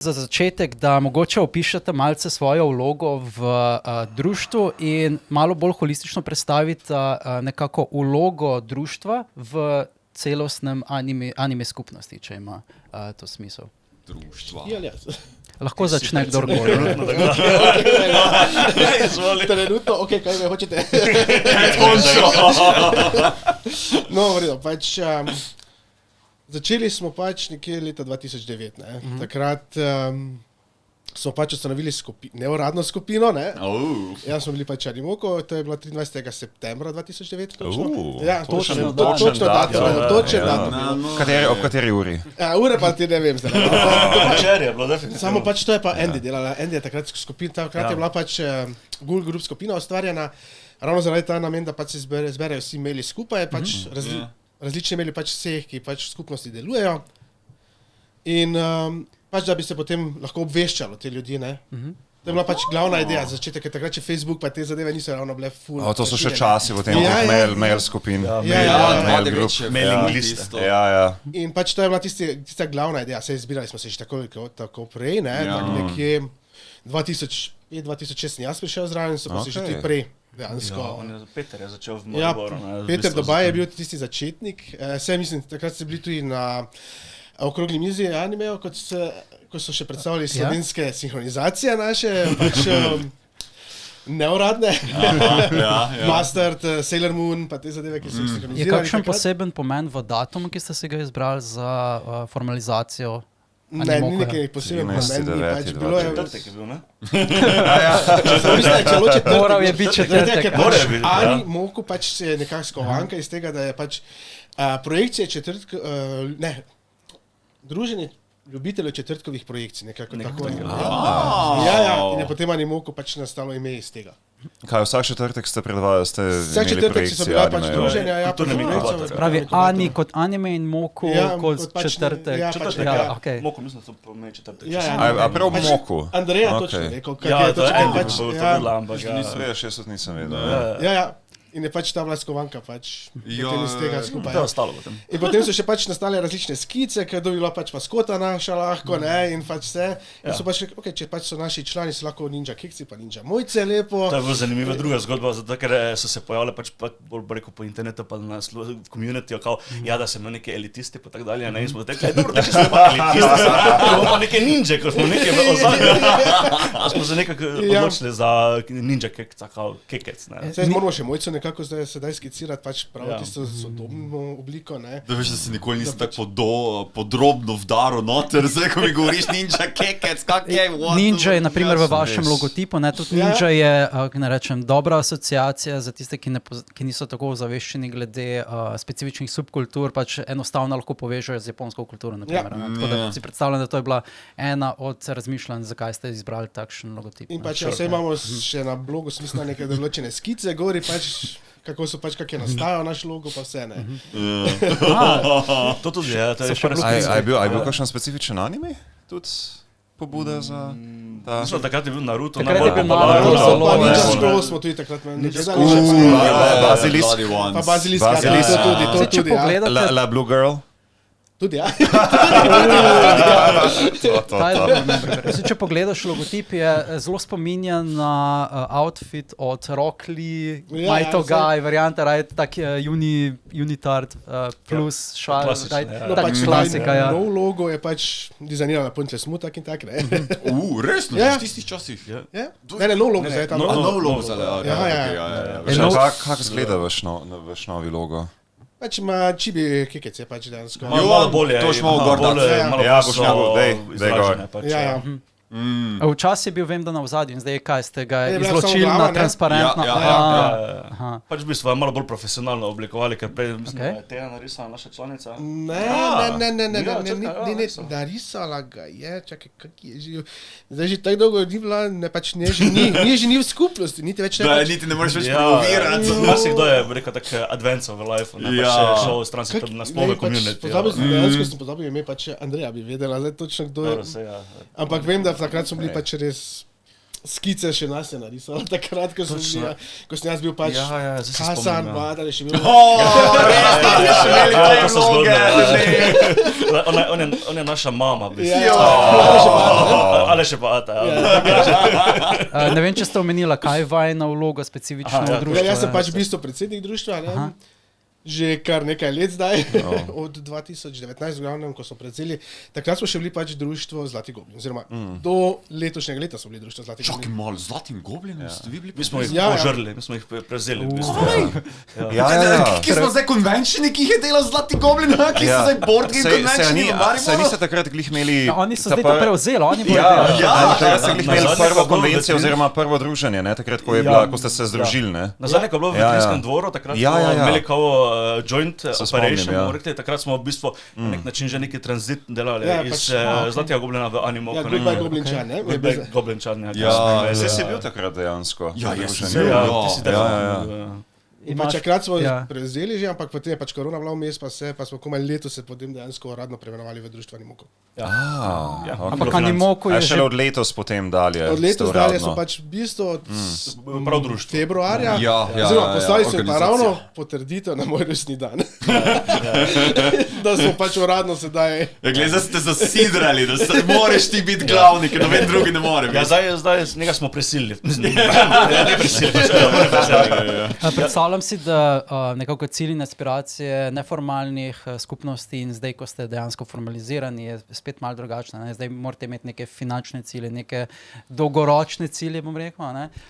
Za začetek, da mogoče opišete malce svojo vlogo v društvu in malo bolj holistično predstavite nekako vlogo društva v celostnem anime skupnosti, če ima to smisel. Društva. Lahko začne kdorkoli. Trenutno, kaj me hočete? No, v redu, začeli smo nekje leta 2009, ne. Takrat smo ustanovili neuradno skupino, ne. Ja, smo bili Animoku, to je bilo 23. septembra 2009, točno. Ja, točno datum. Ob kateri uri? Ure pa ti ne vem zdaj. Včeraj je bilo definitivno. Samo to je pa Andy delala. Andy je takrat skupina, takrat je bila Google Group skupina ustvarjena, ravno zaradi ta namen, da se zberejo vsi maili skupaj, različni maili vseh, ki v skupnosti delujejo. In da bi se potem lahko obveščalo te ljudi, ne. To je bila glavna ideja, začetek je takrat, če Facebook pa te zadeve niso ravno bile full. To so še časi potem mail skupin. Mailing list. In to je bila tista glavna ideja, zbirali smo se že tako prej, ne, nekje 2006 jaz prišel zraven, so pa se že tudi prej. Peter je začel v Mariboru. Peter Dobaj je bil tisti začetnik. Mislim, takrat ste bili tudi na okrogli mizi animejo, ko so še predstavljali slovenske sinhronizacije naše, neuradne. Mustard, Sailor Moon, pa te zadeve, ki so jih sinhronizirali. Je kakšen poseben pomen v datumu, ki ste se ga izbrali za formalizacijo? Ne, ni nekaj poseben pomen, bilo je... Četrtek je bil, ne? Moral je biti četrtek. Animoku je nekako skovanka iz tega, da je projekcije druženje ljubiteljev četrtkovih projekcij, nekako tako. In je potem Animoku nastalo ime iz tega. Kaj, vsak četrtek ste predvajali, ste imeli projekcije? So bila druženja, Pravi Ani kot anime in Moku kot četrtek. Moku mislim, da so pomeni četrtek. A prav Moku? Andreja točno rekel. To je bila, ampak nisem vedel. Ja. In je ta bila skovanka potem iz tega skupaj. To je ostalo potem. In potem so še nastale različne skice, ker je bila maskota naša lahko, ne, in vse. In so rekli, če so naši člani, so lahko ninja keksi, pa ninja mojce lepo. To je bila zanimiva druga zgodba, zato ker so se pojavile bolj rekel po internetu, pa na communityju, da se ima neke elitisti, pa tak dalje, ne, in smo rekli, dobro, da smo pa elitisti, imamo pa neke ninje, ko smo neke v ozadju. Smo se nekako odločili za ninja kekec, ne. Zdaj moramo še mojco nekako sedaj skicirati prav tisto sodobno obliko, ne. Da veš, da se nikoli nisem tako podrobno vdaril noter, zdaj, ko mi govoriš ninja kekec, kak je, what? Ninja je, naprimer, v vašem logotipu, ne, tudi ninja je, ne rečem, dobra asociacija za tiste, ki niso tako ozaveščeni glede specifičnih subkultur, enostavno lahko povežejo z japonsko kulturo, naprimer. Tako da si predstavljam, da to je bila ena od razmišljanj, zakaj ste izbrali takšen logotip. In vse imamo še na blogu smisla neke določene skice, gori kako so kak je nastajal naš logo, pa vse, ne. To tudi je, to je še res. A je bil kakšen specifičen anime? Tudi pobuda za... Mislim, takrat je bil Naruto. Takrat je bil Naruto. Pa Ninja Scroll smo tudi takrat gledali. Pa Bazilisk. Če pogledate... La Blue Girl? Tudi, ja. Če pogledaš logotip, je zelo spominja na outfit od Rock Lee, Mighty Guy, varianta, tak unitard plus šal, tak klasika, ja. Nov logo je dizajnirala Ponte Smutak in tak, ne. Resno, v tistih časih? Ne, nov logo zdaj. Nov logo zdaj, Kako izgleda vaš novi logo? Ima čibi kekec je dejansko. Malo bolje. To je malo gorda. Ja, boš malo, dej gor. Včasih je bil, vem, da na vzadju in zdaj kaj ste ga izločili na transparentno. V bistvu malo bolj profesionalno oblikovali, ker prej mislim, da je Teja narisala naša članica. Ne, narisala ga je, čakaj, kak je živ. Zdaj že tako dolgo ni bila, ni že ni v skupnosti, niti več ne. Da, niti ne moreš več promovirati. Marsikdo je rekel tak advance of life, pa še šel v stran se na spove community. Dejansko sem pozabil ime, Andreja bi vedela, zdaj točno kdo je. Ampak vem, da takrat smo bili res skice še nas je narisala, takrat, ko sem jaz bil pač zdaj se Hasan, spomnim, ja. Badal je še bil. To so zgodbe, on je naša mama, v bistvu. Ali še pa ata. Ne vem, če ste omenila, kaj je vajna vloga specifično v društvu. Jaz sem pač v bistvu predsednik društva, ne? Že kar nekaj let zdaj, od 2019, v glavnem, ko smo prevzeli. Takrat smo še bili pač društvo Zlati Goblin, oziroma do letošnjega leta smo bili društvo Zlati Goblin. Čakaj malo, Zlatim goblinom ste vi bili? Mi smo jih požrli, mi smo jih prevzeli. v bistvu. Kje smo zdaj konvenčni, ki jih je delal Zlati goblin, ki so zdaj board game konvenčni v Se Mariboru? niste takrat glih imeli... Oni so zdaj to prevzeli, oni bodo Takrat ste glih imeli Nazadnje, prvo ko je bilo konvencijo v oziroma prvo druženje, ne? Takrat, ko ste se združili, ne? Nazadnje, ko je bilo v Vitlinskem dvoru, takrat smo imeli kao joint operation, bomo rekli, takrat smo v bistvu na nek način že neki tranzit delali iz Zlatega goblina v Animo. Ja, Goodbye Goblinčan, ne? Goodbye Goblinčan, Saj si bil takrat dejansko. Ja, jaz sem Druženje. bil. ti si definitivno. In pač takrat smo prevzeli že, ampak potem je pač korona bila vmes, pa smo komaj letos se potem dejansko uradno preimenovali v društvo Animoku. Ampak Animoku je že... Šele od letos potem dalje. Od letos dalje so pač v bistvu od Prav društvo. februarja, Ja, oziroma poslali so pa organizacija. ravno potrditev na moj rojstni dan. Da smo pač uradno sedaj... Ja, glej, zdaj ste zasidrali, da moraš ti biti glavni, ker noben drugi ne more Ja, biti. zdaj njega smo prisilili. Ne prisilili. Predstavljam si, da nekako cilj in aspiracije neformalnih skupnosti in zdaj, ko ste dejansko formalizirani, je spet malo drugačna. Ne? Zdaj morate imeti neke finančne cilje, neke dolgoročne cilje, bom rekel. Ne?